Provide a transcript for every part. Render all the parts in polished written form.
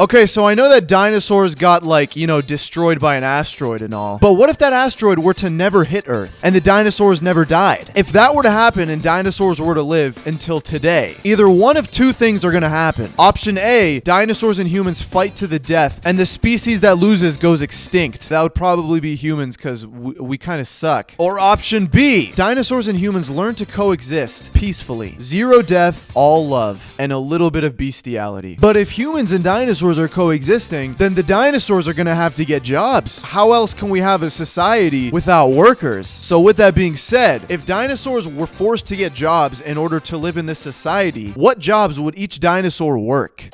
Okay, so I know that dinosaurs got, like, destroyed by an asteroid and all. But what if that asteroid were to never hit Earth and the dinosaurs never died? If that were to happen and dinosaurs were to live until today, either one of two things are going to happen. Option A, dinosaurs and humans fight to the death and the species that loses goes extinct. That would probably be humans because we kind of suck. Or option B, dinosaurs and humans learn to coexist peacefully. Zero death, all love, and a little bit of bestiality. But if humans and dinosaurs are coexisting, then the dinosaurs are going to have to get jobs. How else can we have a society without workers? So with that being said, if dinosaurs were forced to get jobs in order to live in this society, what jobs would each dinosaur work?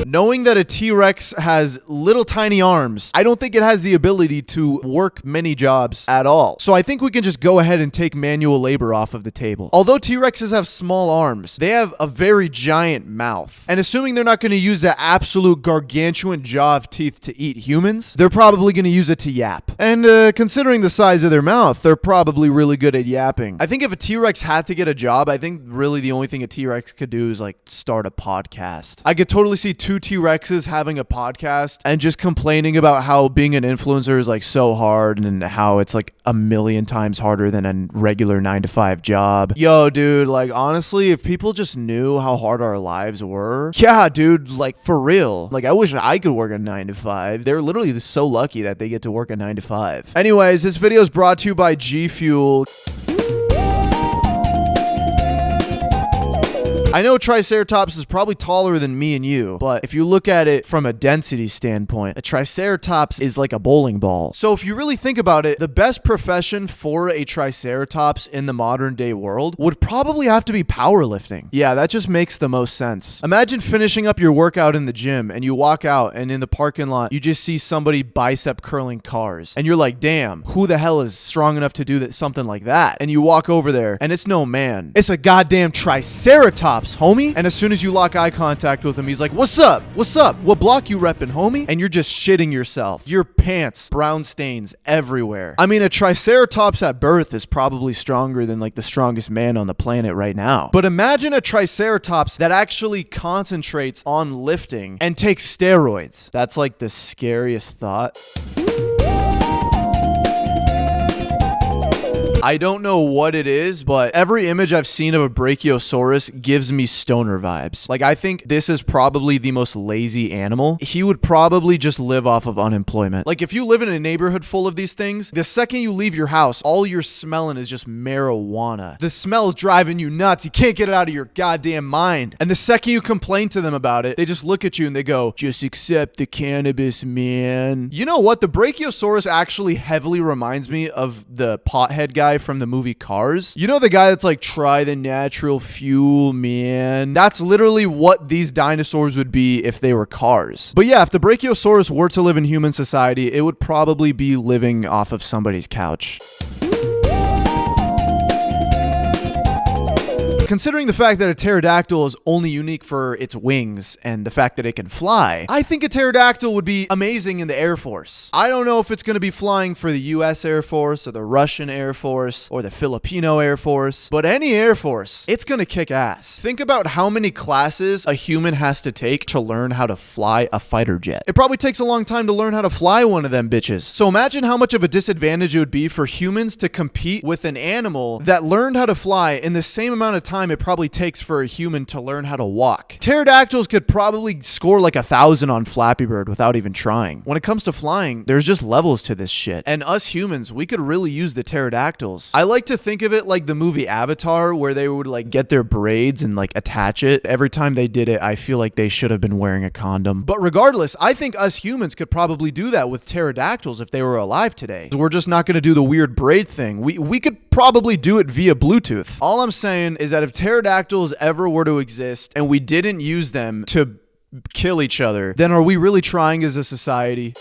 Knowing that a T-Rex has little tiny arms, I don't think it has the ability to work many jobs at all. So I think we can just go ahead and take manual labor off of the table. Although T-Rexes have small arms, they have a very giant mouth. And assuming they're not going to use that absolute gargantuan jaw of teeth to eat humans, they're probably going to use it to yap. And considering the size of their mouth, they're probably really good at yapping. I think if a T-Rex had to get a job, I think really the only thing a T-Rex could do is like start a podcast. I could totally see two T-Rexes having a podcast and just complaining about how being an influencer is like so hard and how it's like a million times harder than a regular 9-to-5 job. Yo, dude, like honestly, if people just knew how hard our lives were, yeah, dude, like for real. Like I wish I could work a 9-to-5. They're literally so lucky that they get to work a 9-to-5. Anyways, this video is brought to you by G Fuel. I know Triceratops is probably taller than me and you, but if you look at it from a density standpoint, a Triceratops is like a bowling ball. So if you really think about it, the best profession for a Triceratops in the modern day world would probably have to be powerlifting. Yeah, that just makes the most sense. Imagine finishing up your workout in the gym and you walk out and in the parking lot, you just see somebody bicep curling cars. And you're like, damn, who the hell is strong enough to do that, something like that? And you walk over there and it's no man. It's a goddamn Triceratops, homie. And as soon as you lock eye contact with him, he's like, what's up? What's up? What block you reppin', homie? And you're just shitting yourself. Your pants, brown stains everywhere. I mean, a Triceratops at birth is probably stronger than like the strongest man on the planet right now. But imagine a Triceratops that actually concentrates on lifting and takes steroids. That's like the scariest thought. I don't know what it is, but every image I've seen of a Brachiosaurus gives me stoner vibes. Like, I think this is probably the most lazy animal. He would probably just live off of unemployment. Like, if you live in a neighborhood full of these things, the second you leave your house, all you're smelling is just marijuana. The smell is driving you nuts. You can't get it out of your goddamn mind. And the second you complain to them about it, they just look at you and they go, just accept the cannabis, man. You know what? The Brachiosaurus actually heavily reminds me of the pothead guy from the movie Cars. You know the guy that's like, try the natural fuel, man. That's literally what these dinosaurs would be if they were cars. But yeah, if the Brachiosaurus were to live in human society, it would probably be living off of somebody's couch. Considering the fact that a pterodactyl is only unique for its wings and the fact that it can fly, I think a pterodactyl would be amazing in the Air Force. I don't know if it's going to be flying for the US Air Force or the Russian Air Force or the Filipino Air Force, but any Air Force, it's going to kick ass. Think about how many classes a human has to take to learn how to fly a fighter jet. It probably takes a long time to learn how to fly one of them bitches. So imagine how much of a disadvantage it would be for humans to compete with an animal that learned how to fly in the same amount of time it probably takes for a human to learn how to walk. Pterodactyls could probably score like 1,000 on Flappy Bird without even trying. When it comes to flying, there's just levels to this shit. And us humans, we could really use the pterodactyls. I like to think of it like the movie Avatar, where they would like get their braids and like attach it. Every time they did it, I feel like they should have been wearing a condom. But regardless, I think us humans could probably do that with pterodactyls if they were alive today. We're just not going to do the weird braid thing. We could probably do it via Bluetooth. All I'm saying is that if pterodactyls ever were to exist and we didn't use them to kill each other, then are we really trying as a society?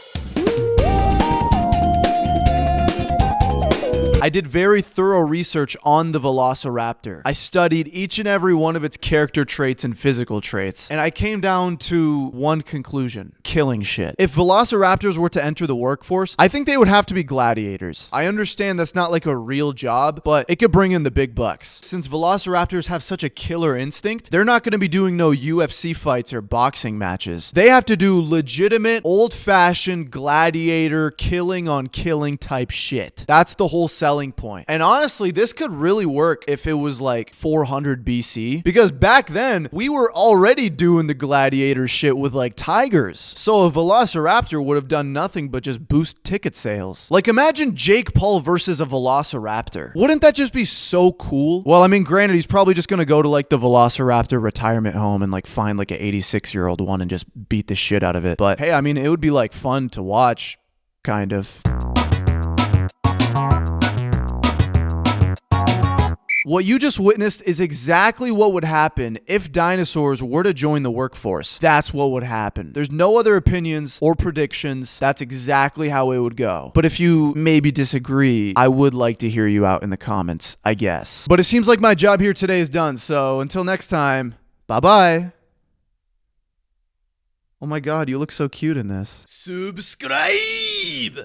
I did very thorough research on the Velociraptor. I studied each and every one of its character traits and physical traits, and I came down to one conclusion: killing shit. If Velociraptors were to enter the workforce, I think they would have to be gladiators. I understand that's not like a real job, but it could bring in the big bucks. Since Velociraptors have such a killer instinct, they're not going to be doing no UFC fights or boxing matches. They have to do legitimate, old-fashioned gladiator killing on killing type shit. That's the whole selling point. And honestly, this could really work if it was like 400 BC, because back then we were already doing the gladiator shit with like tigers. So a Velociraptor would have done nothing but just boost ticket sales. Like, imagine Jake Paul versus a Velociraptor. Wouldn't that just be so cool? Well, I mean, granted, he's probably just gonna go to like the Velociraptor retirement home and like find like an 86-year-old one and just beat the shit out of it. But hey, I mean, it would be like fun to watch, kind of. What you just witnessed is exactly what would happen if dinosaurs were to join the workforce. That's what would happen. There's no other opinions or predictions. That's exactly how it would go. But if you maybe disagree, I would like to hear you out in the comments, I guess. But it seems like my job here today is done, so until next time, bye-bye. Oh my god, you look so cute in this. Subscribe!